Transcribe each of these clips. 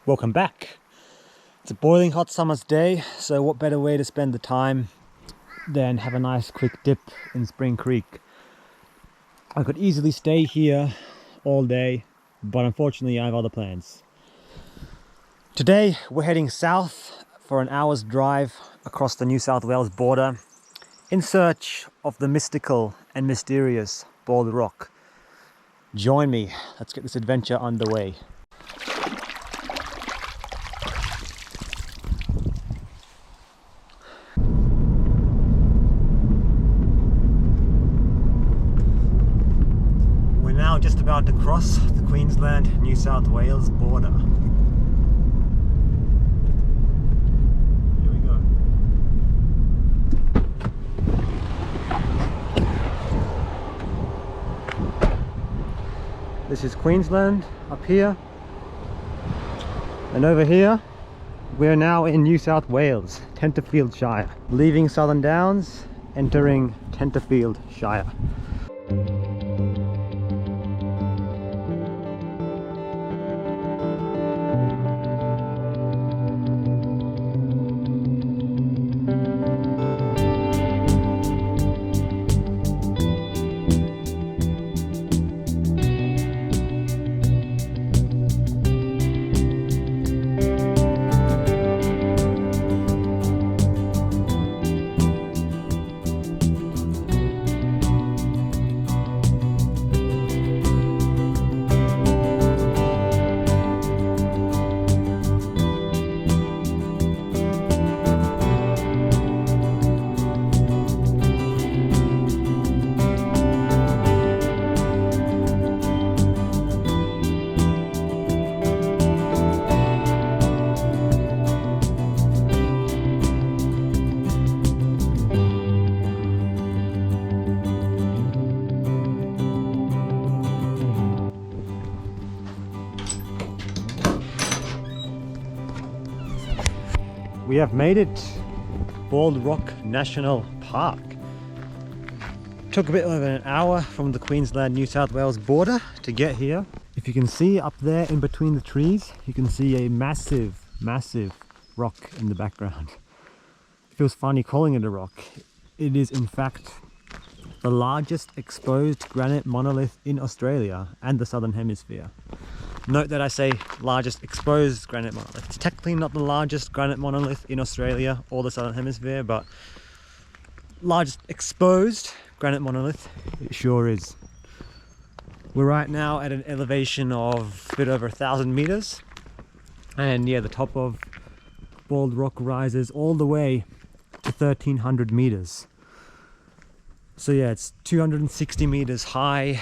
Welcome back. It's a boiling hot summer's day, so what better way to spend the time than have a nice quick dip in Spring Creek. I could easily stay here all day, but unfortunately I have other plans. Today we're heading south for an hour's drive across the New South Wales border in search of the mystical and mysterious Bald Rock. Join me, let's get this adventure underway. Just about to cross the Queensland-New South Wales border. Here we go. This is Queensland up here, and over here we're now in New South Wales, Tenterfield Shire. Leaving Southern Downs, entering Tenterfield Shire. We have made it, Bald Rock National Park. Took a bit over an hour from the Queensland-New South Wales border to get here. If you can see up there in between the trees, you can see a massive rock in the background. It feels funny calling it a rock. It is in fact the largest exposed granite monolith in Australia and the Southern Hemisphere. Note that I say largest exposed granite monolith. It's technically not the largest granite monolith in Australia or the Southern Hemisphere, but largest exposed granite monolith it sure is. We're right now at an elevation of a bit over 1,000 meters, and yeah, the top of Bald Rock rises all the way to 1,300 meters. So yeah, it's 260 meters high,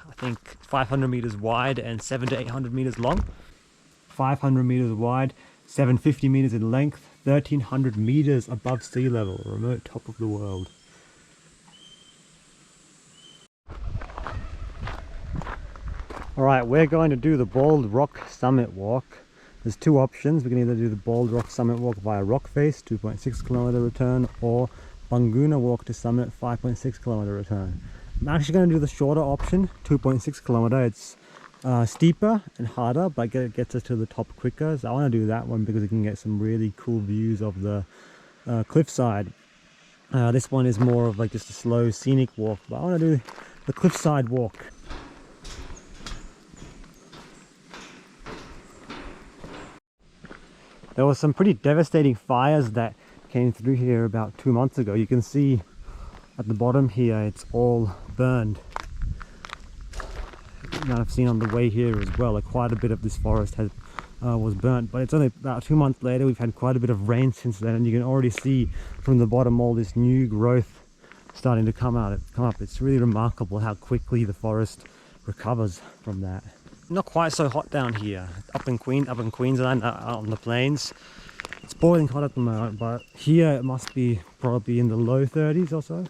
I think 500 meters wide and 700 to 800 meters long. 500 meters wide, 750 meters in length, 1,300 meters above sea level, remote top of the world. Alright, we're going to do the Bald Rock Summit Walk. There's two options. We can either do the Bald Rock Summit Walk via Rock Face, 2.6 kilometer return, or Bungoona Walk to Summit, 5.6 kilometer return. I'm actually going to do the shorter option, 2.6 kilometer. It's steeper and harder, but it gets us to the top quicker. So I want to do that one because you can get some really cool views of the cliffside. This one is more of like just a slow scenic walk, but I want to do the cliffside walk. There was some pretty devastating fires that came through here about 2 months ago. You can see at the bottom here, it's all burned. And I've seen on the way here as well, like quite a bit of this forest was burnt, but it's only about 2 months later. We've had quite a bit of rain since then, and you can already see from the bottom all this new growth starting to come up. It's really remarkable how quickly the forest recovers from that. Not quite so hot down here, up in Queensland, out on the plains. It's boiling hot at the moment, but here it must be probably in the low 30s or so.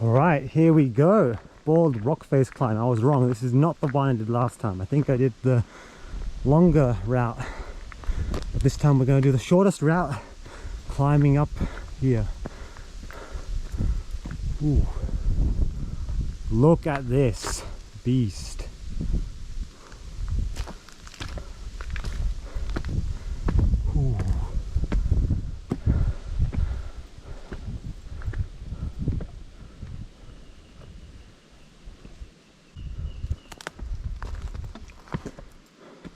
Alright, here we go. Bald Rock Face climb. I was wrong, this is not the one I did last time. I think I did the longer route, but this time we're going to do the shortest route, climbing up here. Ooh. Look at this beast. Ooh.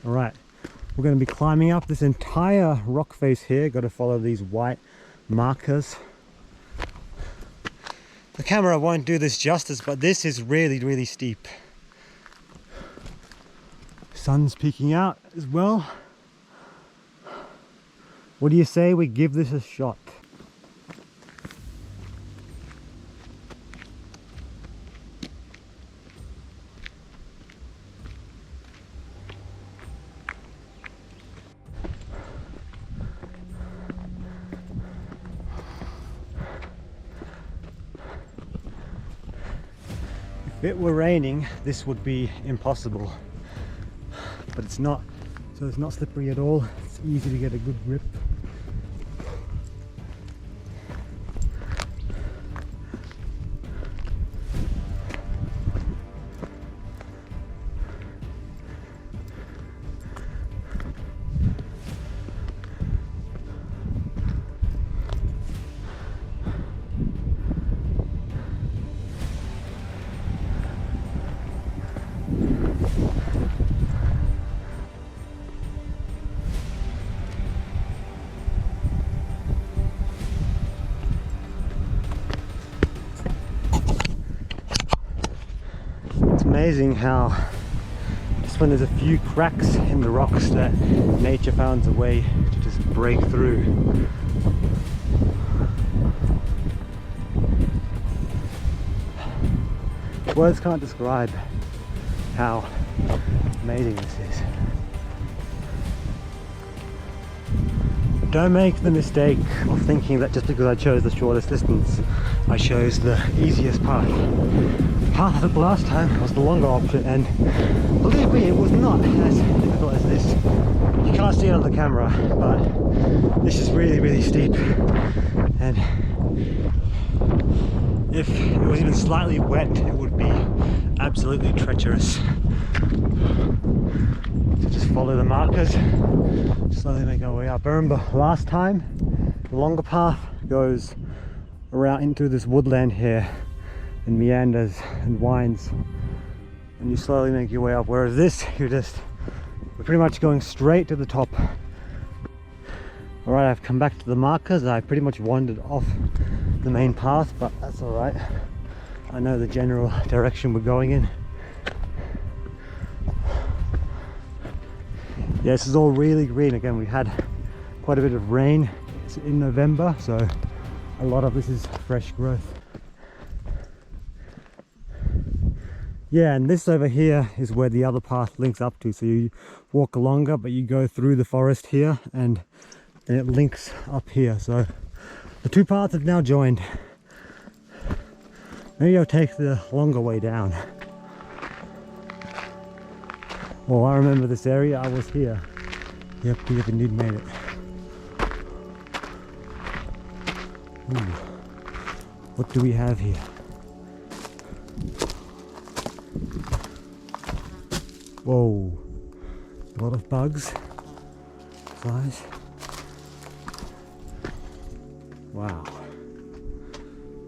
All right, we're going to be climbing up this entire rock face here. Got to follow these white markers. The camera won't do this justice, but this is really steep. Sun's peeking out as well. What do you say we give this a shot? If it were raining, this would be impossible, but it's not, so it's not slippery at all. It's easy to get a good grip. Amazing how just when there's a few cracks in the rocks that nature finds a way to just break through. Words can't describe how amazing this is. Don't make the mistake of thinking that just because I chose the shortest distance, I chose the easiest path. The path I took last time was the longer option, and believe me, it was not as difficult as this. You can't see it on the camera, but this is really steep, and if it was even slightly wet, it would be absolutely treacherous. So just follow the markers, slowly make our way up. I remember last time, the longer path goes around into this woodland here and meanders and winds, and you slowly make your way up, whereas this, we're pretty much going straight to the top. Alright, I've come back to the markers. I pretty much wandered off the main path, but that's alright. I know the general direction we're going in. Yeah, this is all really green. Again, we had quite a bit of rain. It's in November, so a lot of this is fresh growth. Yeah, and this over here is where the other path links up to. So you walk longer, but you go through the forest here, and then it links up here. So the two paths have now joined. Maybe I'll take the longer way down. Well, I remember this area. I was here. Yep, we have indeed made it. Ooh. What do we have here? Whoa, a lot of bugs, flies. Wow.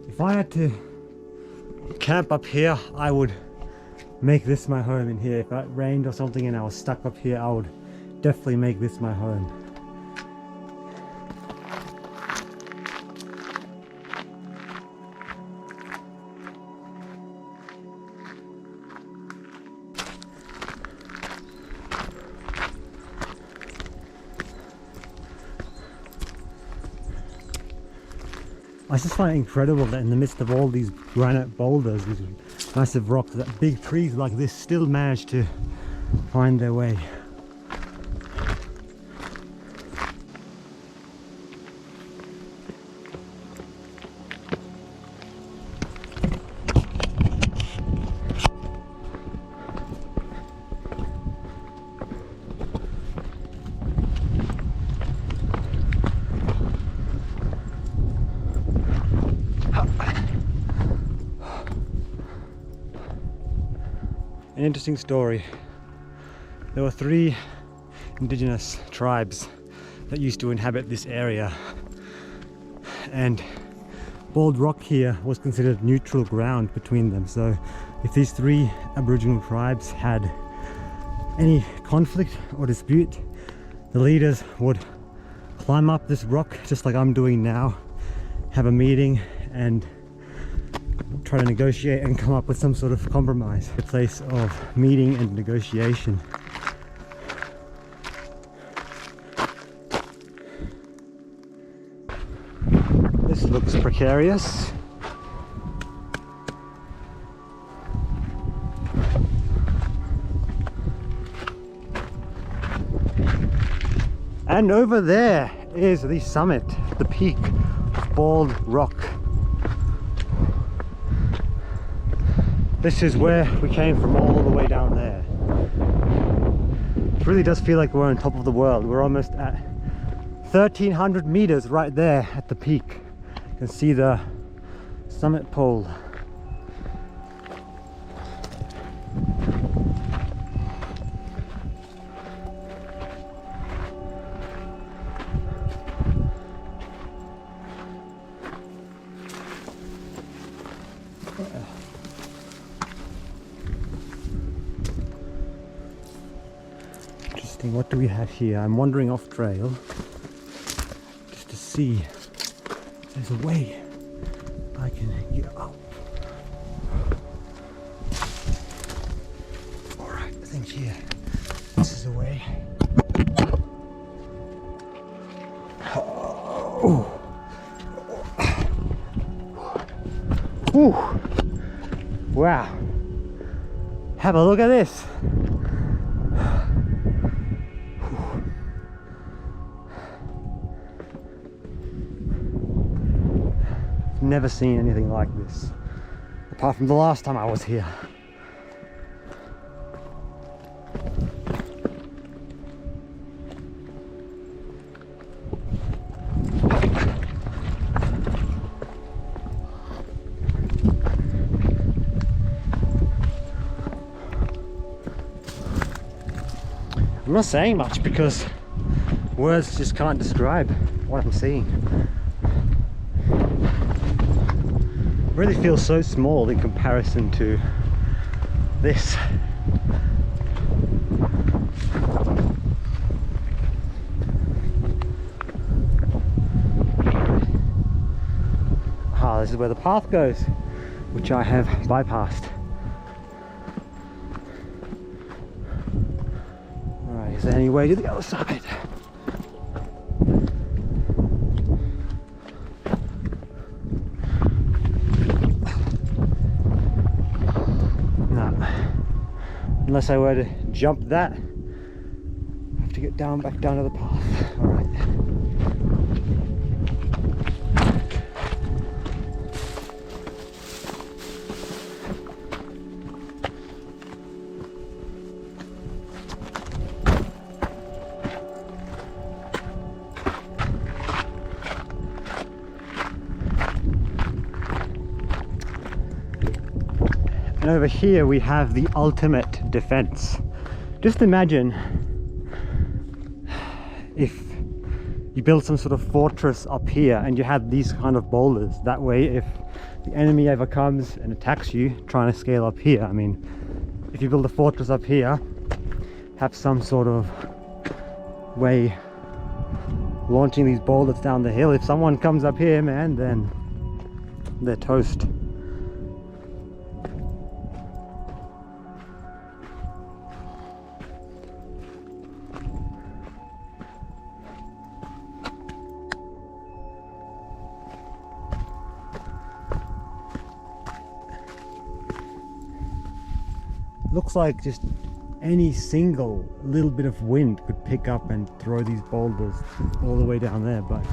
If I had to camp up here, I would make this my home in here. If it rained or something and I was stuck up here, I would definitely make this my home. I just find it incredible that in the midst of all these granite boulders, these massive rocks, that big trees like this still manage to find their way. An interesting story. There were 3 indigenous tribes that used to inhabit this area, and bald rock here was considered neutral ground between them. So if these 3 Aboriginal tribes had any conflict or dispute, the leaders would climb up this rock just like I'm doing now, have a meeting and try to negotiate and come up with some sort of compromise. A place of meeting and negotiation. This looks precarious. And over there is the summit, the peak of Bald Rock. This is where we came from, all the way down there. It really does feel like we're on top of the world. We're almost at 1,300 meters right there at the peak. You can see the summit pole. Interesting, what do we have here? I'm wandering off trail just to see if there's a way I can get up. Alright, I think here, this is a way. Oh. Ooh. Wow. Have a look at this. Never seen anything like this, apart from the last time I was here. I'm not saying much because words just can't describe what I'm seeing. Really feels so small in comparison to this. Ah, this is where the path goes, which I have bypassed. Alright, is there any way to the other side? Unless I were to jump that, I have to get down, back down to the path. All right. And over here we have the ultimate defense. Just imagine if you build some sort of fortress up here and you have these kind of boulders. That way, if the enemy ever comes and attacks you trying to scale up here, I mean, if you build a fortress up here, have some sort of way launching these boulders down the hill. If someone comes up here, man, then they're toast. Looks like just any single little bit of wind could pick up and throw these boulders all the way down there, but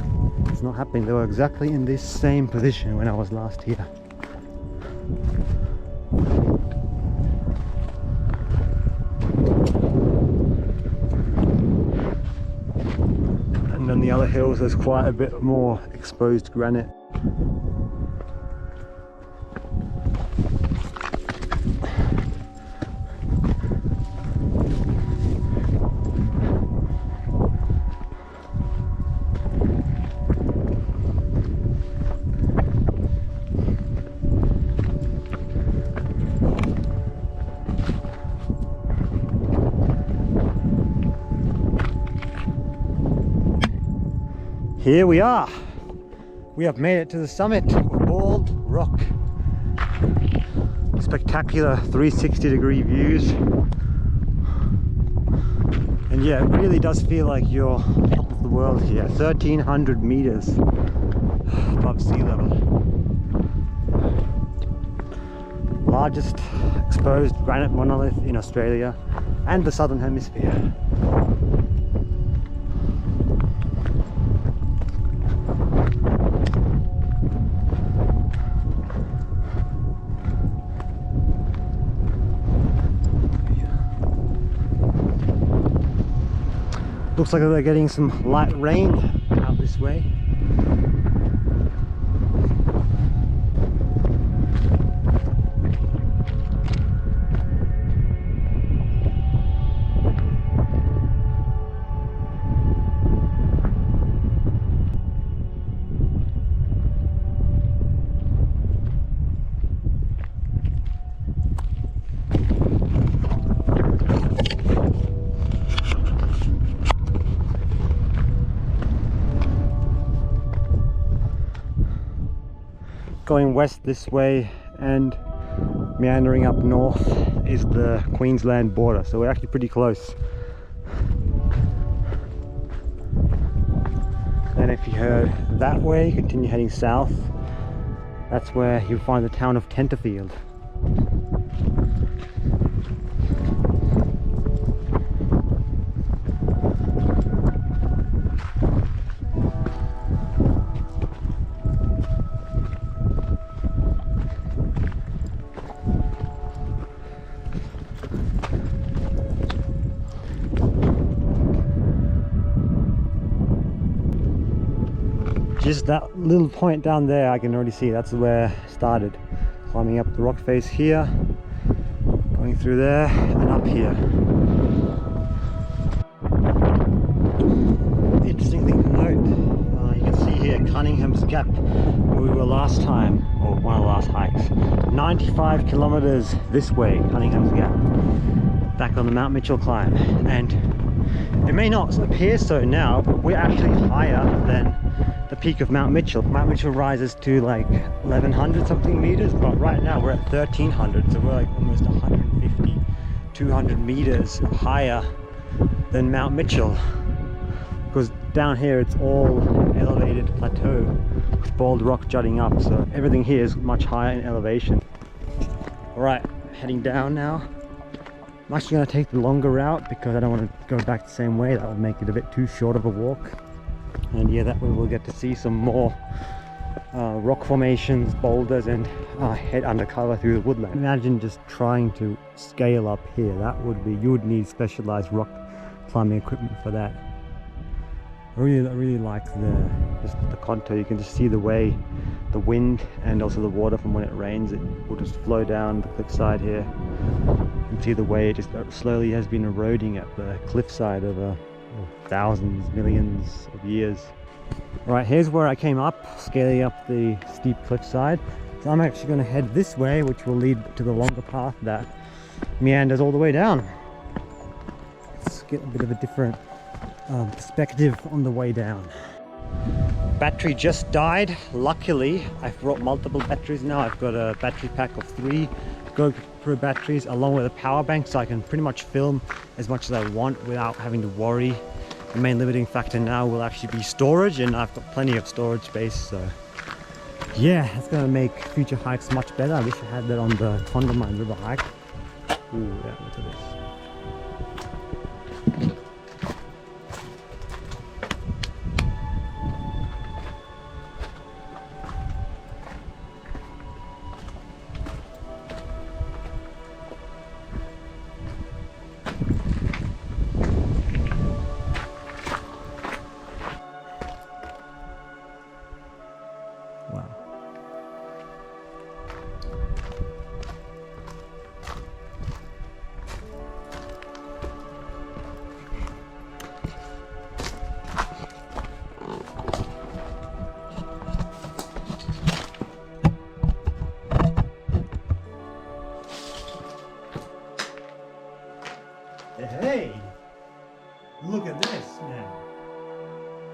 it's not happening. They were exactly in this same position when I was last here. And on the other hills there's quite a bit more exposed granite. Here we are. We have made it to the summit of Bald Rock. Spectacular 360-degree views. And yeah, it really does feel like you're on top of the world here. 1,300 meters above sea level. Largest exposed granite monolith in Australia and the Southern Hemisphere. Looks like they're getting some light rain out this way. Going west this way and meandering up north is the Queensland border, so we're actually pretty close. Then if you head that way, continue heading south, that's where you'll find the town of Tenterfield. Just that little point down there, I can already see that's where I started. Climbing up the rock face here, going through there and up here. The interesting thing to note, you can see here Cunningham's Gap, where we were last time, or one of the last hikes. 95 kilometers this way, Cunningham's Gap, back on the Mount Mitchell climb. And it may not appear so now, but we're actually higher than the peak of Mount Mitchell. Mount Mitchell rises to like 1,100 something meters, but right now we're at 1,300, so we're like almost 150, 200 meters higher than Mount Mitchell. Because down here it's all elevated plateau with bald rock jutting up, so everything here is much higher in elevation. Alright, heading down now. I'm actually going to take the longer route because I don't want to go back the same way. That would make it a bit too short of a walk. And yeah, that way we'll get to see some more rock formations, boulders, and head undercover through the woodland. Imagine just trying to scale up here. That would be, you would need specialized rock climbing equipment for that. I really like the contour. You can just see the way the wind and also the water from when it rains, it will just flow down the cliffside here. You can see the way it just slowly has been eroding at the cliffside over thousands, millions of years. Right, here's where I came up, scaling up the steep cliffside. So I'm actually going to head this way, which will lead to the longer path that meanders all the way down. Let's get a bit of a different perspective on the way down. Battery just died. Luckily, I've brought multiple batteries now. I've got a battery pack of 3 GoPro batteries along with a power bank, so I can pretty much film as much as I want without having to worry. The main limiting factor now will actually be storage, and I've got plenty of storage space, so yeah, it's going to make future hikes much better. I wish I had that on the Condamine River hike. Ooh, yeah, look at this.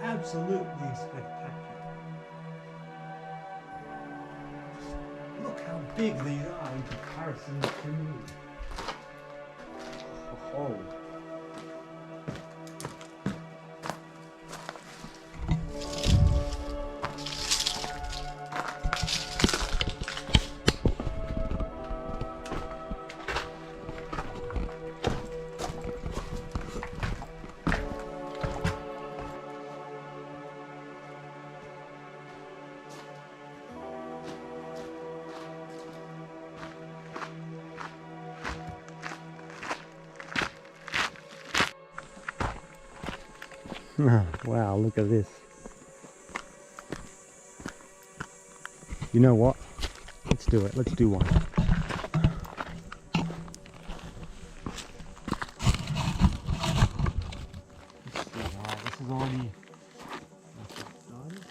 absolutely spectacular. Look how big these are in comparison to me. Oh. Wow, look at this. You know what? Let's do it. Let's do one. Let's see. Wow, this is already started.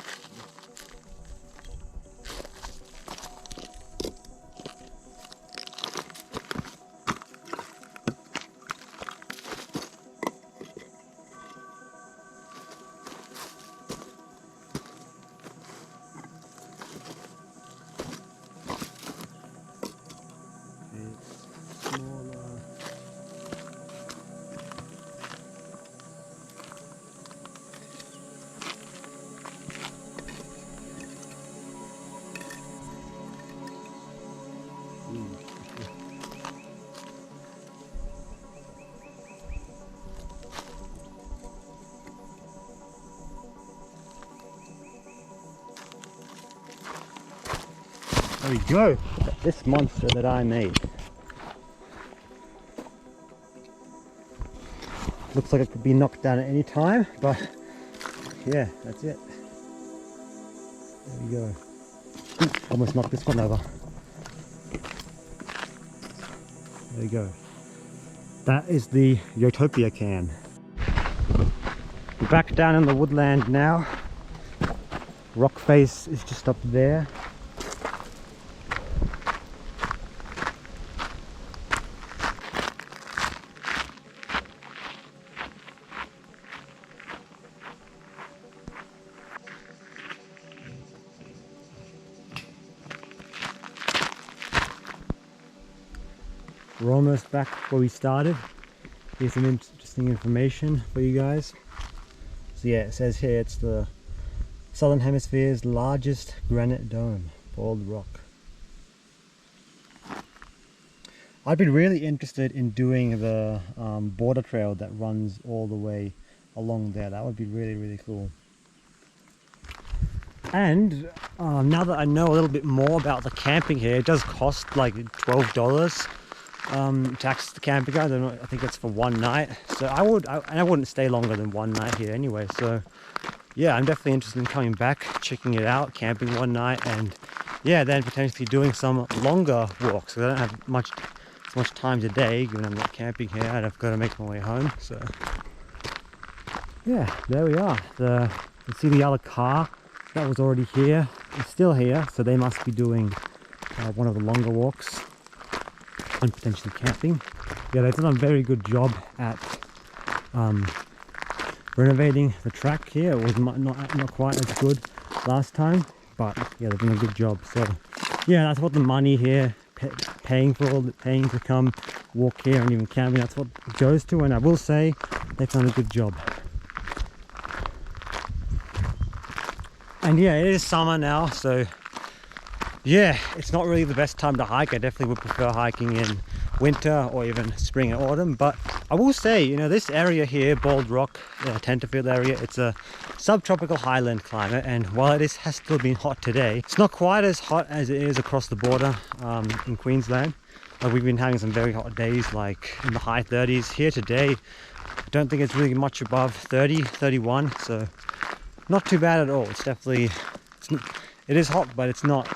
There we go, this monster that I made. Looks like it could be knocked down at any time, but yeah, that's it. There we go. Ooh, almost knocked this one over. There we go. That is the Utopia can. We're back down in the woodland now. Rock face is just up there. We're almost back where we started. Here's some interesting information for you guys. So yeah, it says here it's the Southern Hemisphere's largest granite dome, bald rock. I'd be really interested in doing the border trail that runs all the way along there. That would be really, really cool. And now that I know a little bit more about the camping here, it does cost like $12 to access the camping. I don't know, I think it's for one night. So I wouldn't stay longer than one night here anyway. So yeah, I'm definitely interested in coming back, checking it out, camping one night, and yeah, then potentially doing some longer walks. So I don't have so much time today, given I'm not camping here and I've got to make my way home. So yeah, there we are. You see the other car that was already here. It's still here, so they must be doing one of the longer walks and potentially camping. Yeah, they've done a very good job at renovating the track here. It was not quite as good last time, but yeah, they've done a good job. So yeah, that's what the money here, paying to come walk here and even camping, that's what it goes to. And I will say they've done a good job. And yeah, it is summer now, so yeah, it's not really the best time to hike. I definitely would prefer hiking in winter or even spring and autumn. But I will say, you know, this area here, Bald Rock, Tenterfield area, it's a subtropical highland climate. And while it has still been hot today, it's not quite as hot as it is across the border in Queensland. We've been having some very hot days, like in the high 30s. Here today, I don't think it's really much above 30, 31. So not too bad at all. It's definitely, it is hot, but it's not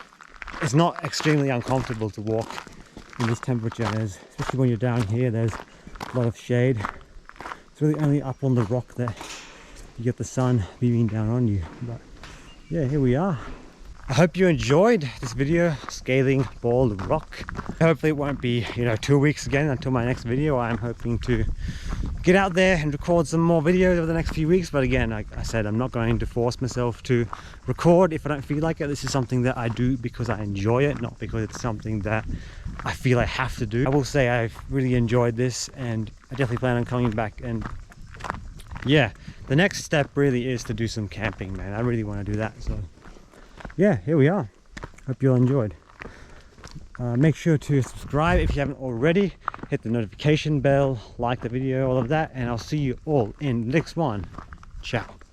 extremely uncomfortable to walk in this temperature. Especially when you're down here, there's a lot of shade. It's really only up on the rock that you get the sun beaming down on you. But yeah, here we are. I hope you enjoyed this video, scaling Bald Rock. Hopefully it won't be, 2 weeks again until my next video. I'm hoping to get out there and record some more videos over the next few weeks. But again, like I said, I'm not going to force myself to record if I don't feel like it. This is something that I do because I enjoy it, not because it's something that I feel I have to do. I will say I've really enjoyed this, and I definitely plan on coming back. And yeah, the next step really is to do some camping, man. I really want to do that. So yeah, here we are. Hope you all enjoyed. Make sure to subscribe if you haven't already. Hit the notification bell, like the video, all of that, and I'll see you all in the next one. Ciao.